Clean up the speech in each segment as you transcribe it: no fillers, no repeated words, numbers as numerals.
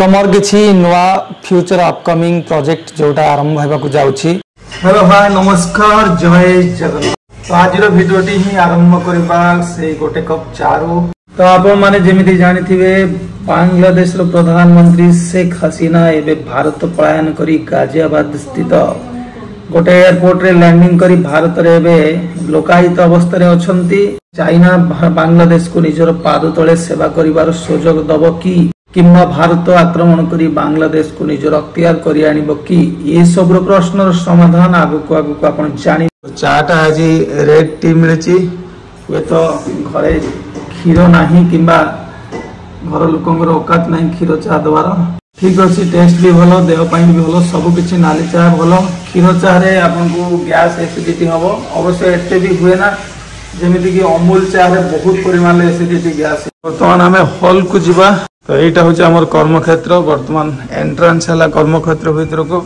तमर किसी नुआ फ्यूचर अपकमिंग प्रोजेक्ट जोटा आरंभ होगा जाउछि। हेलो हाय नमस्कार जय जगन्नाथ। तो आज भिडियोटी ही आरंभ करबा से गोटे कप चारू। तो आप माने जेमिति जानिथिबे बांग्लादेश रो प्रधानमंत्री शेख हसीना एबे भारत पलायन करी गाजियाबाद स्थित गोटे एयरपोर्ट रे लैंडिंग करी भारत रे एबे लोकायित अवस्था रे अछंती। चाइना बांग्लादेश को निजर पाद तले सेवा करिवार सुजोग दब कि किंबा भारत आक्रमण करी बांग्लादेश को निजर अख्तियार करी आनिबो कि ये सब प्रश्न समाधान आगु आगु आपण जानि। चाटा आज रेड टी मिलची वे तो घरे क्षीर नाही किंबा घर लोकंगर औकात नाही क्षीर चा दवार। ठीक अछि टेस्ट भी भलो देह पाइन भी भलो सब किछि नाली चा भलो। क्षीर चा रे आपन को गैस एसिडिटी हबो अवश्य एते भी हुए ना जेमिति कि अमूल चा रे बहुत परिमाण एसिडिटी गैस। वर्तमान हमें हॉल को जिबा। तो यहाँ हूँ आम कर्मक्षेत्र बर्तमान एंट्रांस है कर्मक्षेत्र भर को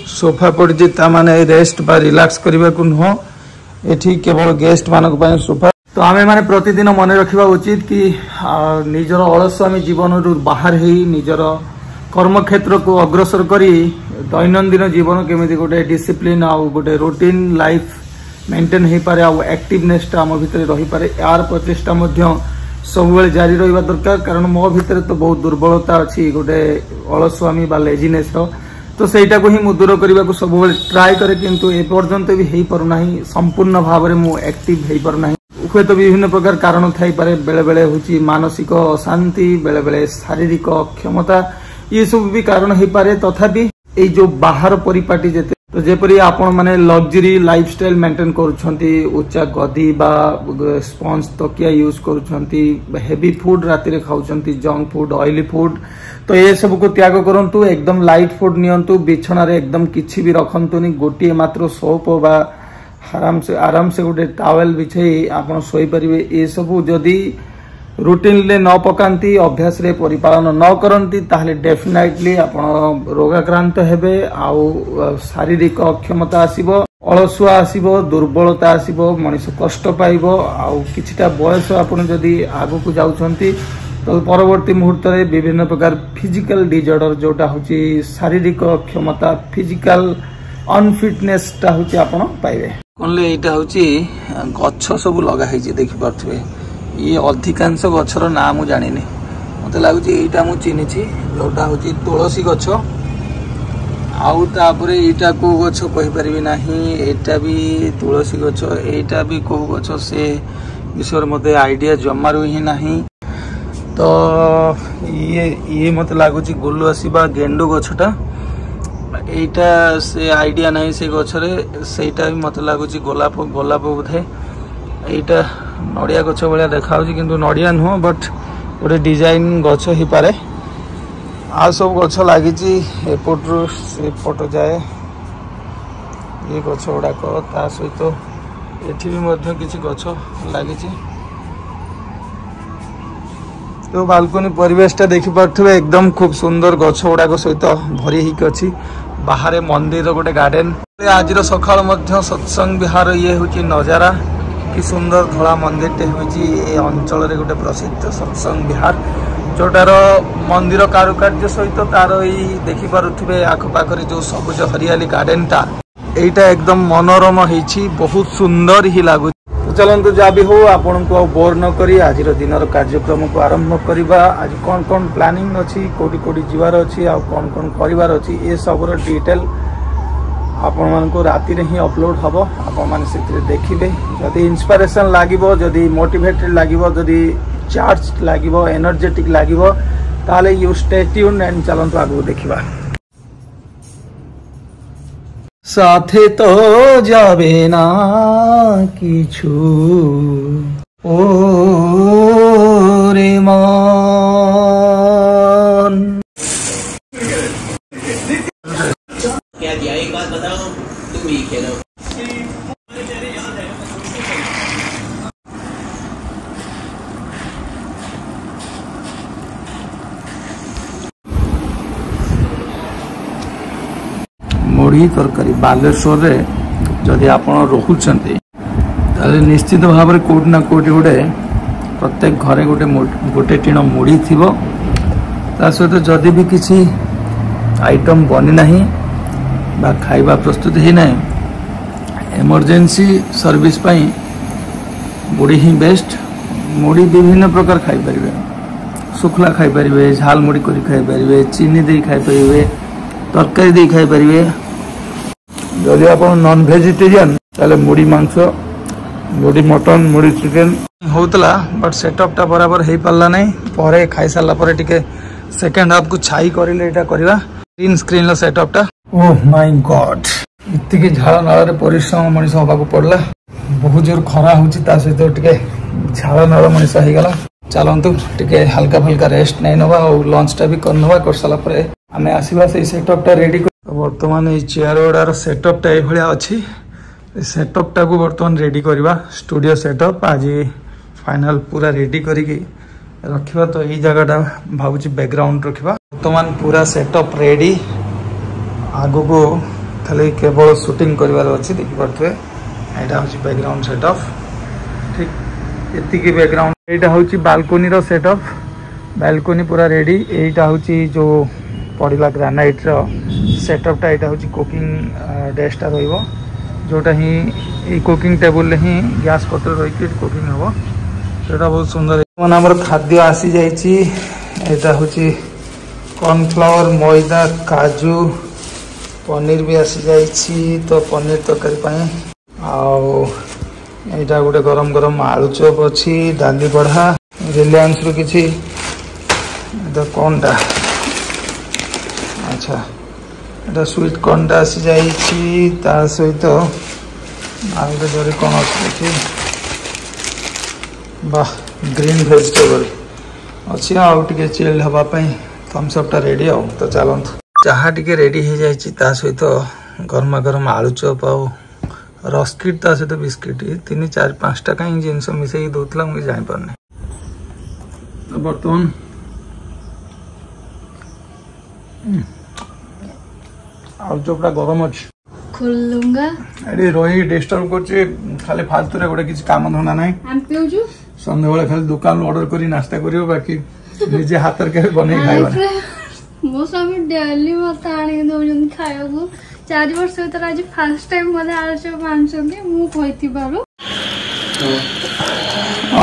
सोफा पड़ी माने रेस्ट बा रिलैक्स करने को नुह ये केवल गेस्ट मानक सोफा। तो आम मैंने प्रतिदिन मन रखा उचित कि निजर अलस्वामी जीवन रू बाहर ही निजर कर्मक्षेत्र को अग्रसर करी दैनंदिन जीवन केमी गोटे डिसिप्लिन आउ गोटे रूटीन लाइफ मेंटेन हो पारे एक्टिवनेस आम भितर रही पारे यार प्रचेषा सब जारी रहा दरकार। कारण मो भितर तो बहुत दुर्बलता अच्छी गोटे अलस्वामी बा लेजिनेस तो सहीटा को ही मु दूर करने को सब ट्राए करे किंतु ए पर्यंत भी हो पारना संपूर्ण भाव में मु एक्टिव हो पारना। हुए तो विभिन्न प्रकार कारण थाई पारे बेले बेले होची मानसिक अशांति बेले बेले शारीरिक अक्षमता ये सब भी कारण हो पारे। तथापि ये जो बाहर परिपाटी जेते तो जेपरी आपण माने लग्जरी लाइफस्टाइल मेंटेन करूछंती उच्चा गदी बा स्पंज तकिया यूज करूछंती हेवी फूड राति रे खाउछंती जंक फूड ऑयली फूड तो ये सब को त्याग करंतु एकदम लाइट फूड नियंतु बिछना रे एकदम किछि भी रखंतुनी गोटिए मात्र सोप बा आराम से गोटे टावेल बिछई आपण सोई परिबे। ये सब जदी रूटीन ले न पकांती अभ्यास रे परिपालन न करंती ताहले डेफिनेटली आपण रोगाक्रांत हेबे आउ शारीरिक अक्षमता आसीबो अलसुआ आसीबो दुर्बलता आसीबो मनुष्य कष्ट पाइबो आउ किछिटा बयस आपण जदी आगु को जाउछंती तो परवर्ती मुहूर्त रे विभिन्न प्रकार फिजिकल डिसऑर्डर जोटा होची शारीरिक अक्षमता फिजिकल अनफिटनेस ता होची आपण पाइबे। कोनले एटा होची गच्छ सब लगा हेची देखि परथबे ये अधिकांश गछर ना मु जानी मत लगुच यहीटा चिन्ही जोटा हूँ तुलसी गछ आउ तापरे एटा को गछ कहि परिबि नाही एटा भी तुलसी गछ एटा भी को गछ से विषय मत आइडिया जमारू ही नाही। तो ये मत लगुच गोलुआसी बा गेंडू गछटा एटा से आइडिया नहीं से गछरे सेटा भी मत लगुच गोलाप गोलाप बोधे एटा नड़िया गछ भाया देखा किंतु नड़िया नुह बट गोटे डिजाइन गछ ही पारे आ सब गछ लगी एपटू सेपट जाए ये गछ गुड़ाक ता सहित एठी भी किसी गछ लगी। तो बालकनी परिवेशटा देखी पारे एकदम खूब सुंदर गछ गुड़ाक सहित भरी ही अच्छी बाहर मंदिर गोटे गार्डन आज सकाल सत्संग विहार ये हूँ नजारा कि सुंदर धला मंदिर टे ये अंचल रे गोटे प्रसिद्ध सत्संग विहार जोटार मंदिर कारुकार्य सहित तार देखि पारुथिबे आखपाखरे जो सबुज हरियाली गार्डन टा एटा एकदम मनोरम होईछि बहुत सुंदर ही लागु। तो चलंतु जा भी हो आपन को बोर न करी आज दिनर कार्यक्रम को आरंभ करबा। आज कौन कौन प्लानिंग अछि कोडी कोडी जीवार अछि आ कौन कौन करिवार अछि ए सबरो डिटेल आपण मान को राति रे ही अपलोड हबो आपण मान से देखिबे। जदि इंस्पिरेशन लागिबो जदि मोटिवेटेड लागिबो जदि चार्ज लागिबो एनर्जेटिक लागिबो ताले यू स्टे ट्यून एंड चलंतु आगु देखिबा। साथे तो जाबे ना किछु ओ रे मान क्या दिया एक बात बताओ तुम ही खेलो। मुढ़ी तरकारी बालेश्वर रे जदि आपण रोहुचंती ताले निश्चित भाव में कोट ना कोटी गोटे प्रत्येक घरे गोटे गोटे टीण मुढ़ी थिबो ता सहित जदि भी किसी आइटम बनी नहीं बा खाइबा प्रस्तुत ही नहीं इमरजेंसी सर्विस पाई मुड़ी ही बेस्ट। मुड़ी विभिन्न प्रकार खाई परिबे, सुखला खाई परिबे, झाल मुड़ी करी खाई परिबे, चीनी दे खाई परिबे, तरकारी दे खाई परिबे। जदि आप नॉन वेजिटेरियन ताले मुड़ी मांस, मुड़ी मटन, मुड़ी चिकेन होतला बट सेटअप टा बराबर हे पाला नहीं। परे खाई साला परे टिके सेकंड हाफ को छाई करिले एटा करबा ग्रीन स्क्रीन लो सेटअप टा। ओह माय गॉड इत्तिके झाल नाल रे परिश्रम मनीष होबा को पड़ला। बहुत जोर खरा होची ता सहित टिके झाल नाल मनीष हे गला। चलंतु टिके हल्का फुल्का रेस्ट नै नबा और लंच टा भी करनबा कर साला परे आमे आसीबा से सेटअप टा रेडी। वर्तमान ये चेयर ओडार सेटअप टा ए भलिया अछि। सेटअप टा को वर्तमान रेडी करबा स्टूडियो सेटअप आज फाइनल पूरा रेडी करिकी रखिबा। तो यही जगह भावुची बैकग्राउंड रखिबा। वर्तमान पूरा सेटअप रेडी आगो को खाली केवल शूटिंग करिवार अछि। देखि परथवे एटा होची बैकग्राउंड सेटअप ठीक एति की बैकग्राउंड। एटा होची बालकोनी रो सेटअप। बालकोनी पूरा रेडी। एटा होची जो पड़िला ग्रेनाइट रो सेटअप टा। एटा होची कुकिंग डेस्क टा रहइबो जोटा ही ए कुकिंग टेबल ही गैस पत्र रही के कुकिंग हबो। सेटा बहुत सुंदर मन हमर खाद्य आसी जाईची। एटा होची कॉर्नफ्लावर, मैदा, काजू, पनीर भी आसी जाईची। तो पनीर तरकारी पाए आउ एटा गोटे गरम गरम आलू चॉप अछि, डाली बढा रिलायंस रो किछि एटा कोनटा अच्छा एटा स्वीट कॉर्न आसी जाईची। ता सहित आउ जरे कोन अछि वाह ग्रीन वेजिटेबल अच्छी आउ टिके चिल हवा पई थम्स अप टा रेडी आउ। तो चलंतु चाहा टिके रेडी हो जाईची ता सहित गरमा गरम आलू चॉप आउ रस्किट ता सहित बिस्किट 3 4 5 टा कहीं जिनस मिसई दोतला मुझे जाई परने। तो बर्तमान आलू चॉप टा गरम अछि खोलूंगा। अरे रोही डिस्टर्ब करछे खाली फालतू रे गोटे किछ काम धंदा नाही। हम पिउजु संध्या बेले खाली दुकान ऑर्डर करी नाश्ता करियो बाकी निजे हाथ रे बनै खाइबा। मो स्वामी डेली मत आनी दोजन खाइबो 4 वर्ष भीतर आज फर्स्ट टाइम मले आलू चॉप आनछंती मु कहिति बारो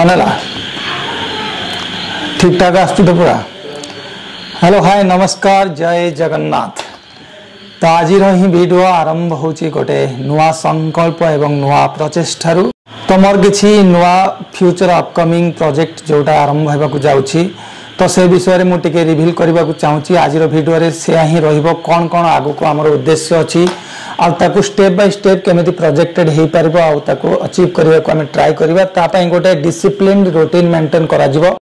अनला ठीक ठाक आस्तु तो पूरा। हेलो हाय नमस्कार जय जगन्नाथ। तो आज ही वीडियो आरंभ होची गोटे नुआ संकल्प एवं नुआ प्रचेष्टारू। तो मोर किछि नुआ फ्यूचर अपकमिंग प्रोजेक्ट जोटा आरंभ होबा को जाउछि। तो से विषय में मुझे रिवील करने को चाहूँगी आज वीडियो रे से ही रहिबो कौन कौन आगु को आमर उद्देश्य अच्छी आउ स्टेप बाय स्टेप केमिति प्रोजेक्टेड हो पारिबो आउ ताको अचीव करबा को हम ट्राई करबा। ता पई गोटे डिसिप्लिन रूटीन मेंटेन करा जिवो